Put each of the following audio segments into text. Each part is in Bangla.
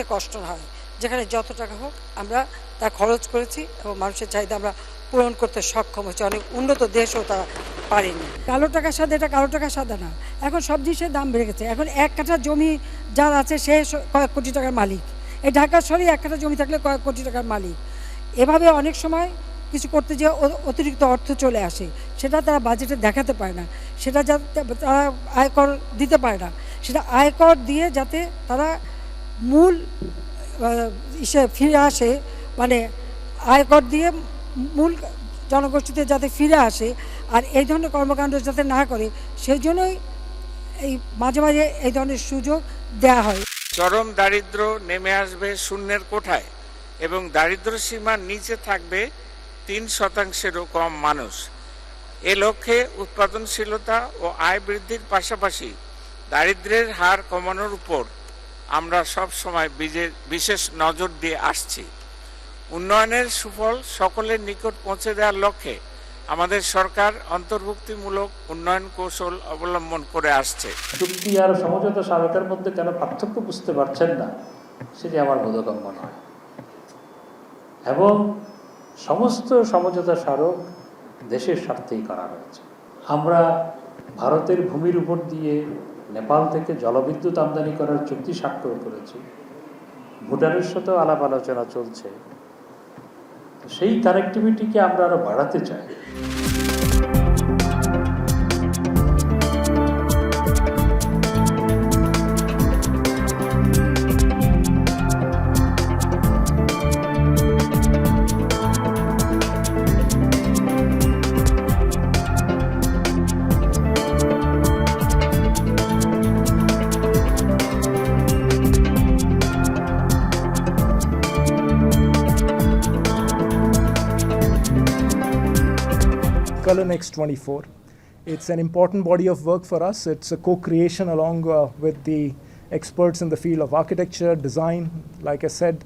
যাতে কষ্ট না হয়, যেখানে যত টাকা হোক আমরা তা খরচ করেছি এবং মানুষের চাহিদা আমরা পূরণ করতে সক্ষম হচ্ছে। অনেক উন্নত দেশও তারা পারেনি। কালো টাকার সাথে এটা কালো টাকার সাথে না, এখন সব জিনিসের দাম বেড়ে গেছে। এখন এক কাঠা জমি যার আছে সে কয়েক কোটি টাকার মালিক। এই ঢাকা শহরে এক কাঠা জমি থাকলে কয়েক কোটি টাকার মালিক। এভাবে অনেক সময় কিছু করতে যেয়ে অতিরিক্ত অর্থ চলে আসে, সেটা তারা বাজেটে দেখাতে পারে না, সেটা যাতে তারা আয়কর দিতে পারে না, সেটা আয়কর দিয়ে যাতে তারা মূল ইসে ফিরে আসে, মানে আয়কর দিয়ে মূল জনগোষ্ঠীতে যাতে ফিরে আসে আর এই ধরনের কর্মকাণ্ড যাতে না করে, সেই জন্যই এই মাঝে মাঝে এই ধরনের সুযোগ দেওয়া হয়। চরম দারিদ্র্য নেমে আসবে শূন্যের কোঠায় এবং দারিদ্র্য সীমার নিচে থাকবে 3%-এরও কম মানুষ। এ লক্ষ্যে উৎপাদনশীলতা ও আয় বৃদ্ধির পাশাপাশি দারিদ্র্যের হার কমানোর উপর আমরা সব সময় বিশেষ নজর দিয়ে আসছি। উন্নয়নের সুফল সকলের নিকট পৌঁছে দেওয়ার লক্ষ্যে আমাদের সরকার অন্তর্ভুক্তিমূলক উন্নয়ন কৌশল অবলম্বন করে আসছে। চুক্তি আর সমঝোতা স্মারকের মধ্যে কেন পার্থক্য বুঝতে পারছেন না, সেটি আমার বোধগম্য নয়। এবং সমস্ত সমঝোতা স্মারক দেশের স্বার্থেই করা হয়েছে। আমরা ভারতের ভূমির উপর দিয়ে নেপাল থেকে জলবিদ্যুৎ আমদানি করার চুক্তি স্বাক্ষর করেছি। ভুটানের সাথেও আলাপ আলোচনা চলছে। সেই কানেক্টিভিটিকে আমরা আরো বাড়াতে চাই। Color Next 24. It's an important body of work for us. It's a co-creation along with the experts in the field of architecture, design, like I said,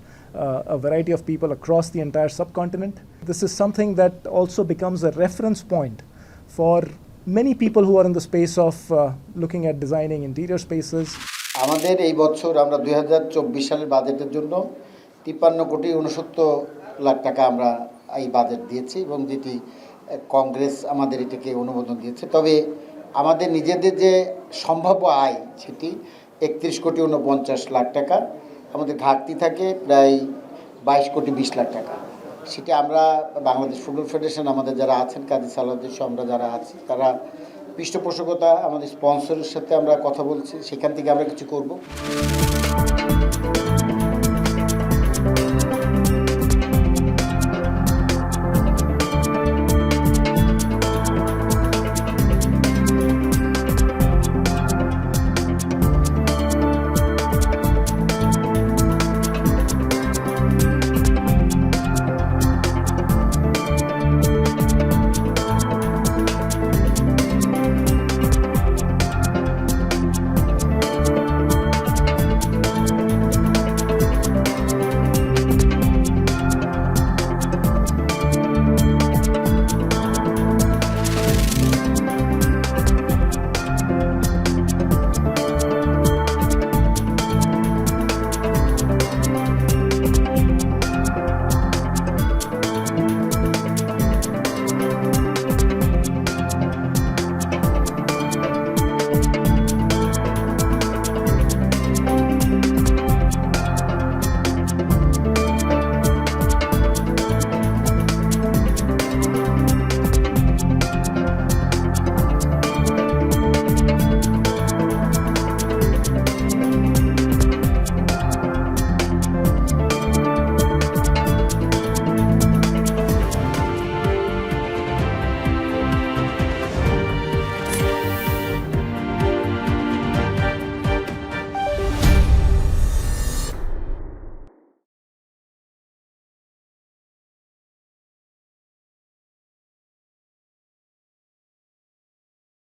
a variety of people across the entire subcontinent. This is something that also becomes a reference point for many people who are in the space of looking at designing interior spaces. আমাদের এই বছর আমরা 2024 সালের বাজেটের জন্য 53,69,00,000 টাকা আমরা এই বাজেট দিয়েছি এবং যেটি কংগ্রেস আমাদের এটাকে অনুমোদন দিয়েছে। তবে আমাদের নিজেদের যে সম্ভাব্য আয় সেটি 31,49,00,000 টাকা। আমাদের ঘাটতি থাকে প্রায় 22,20,00,000 টাকা। সেটা আমরা বাংলাদেশ ফুটবল ফেডারেশন আমাদের যারা আছেন, কাজী সালাউদ্দিন সহ আমরা যারা আছি, তারা পৃষ্ঠপোষকতা আমাদের স্পন্সরের সাথে আমরা কথা বলছি, সেখান থেকে আমরা কিছু করব।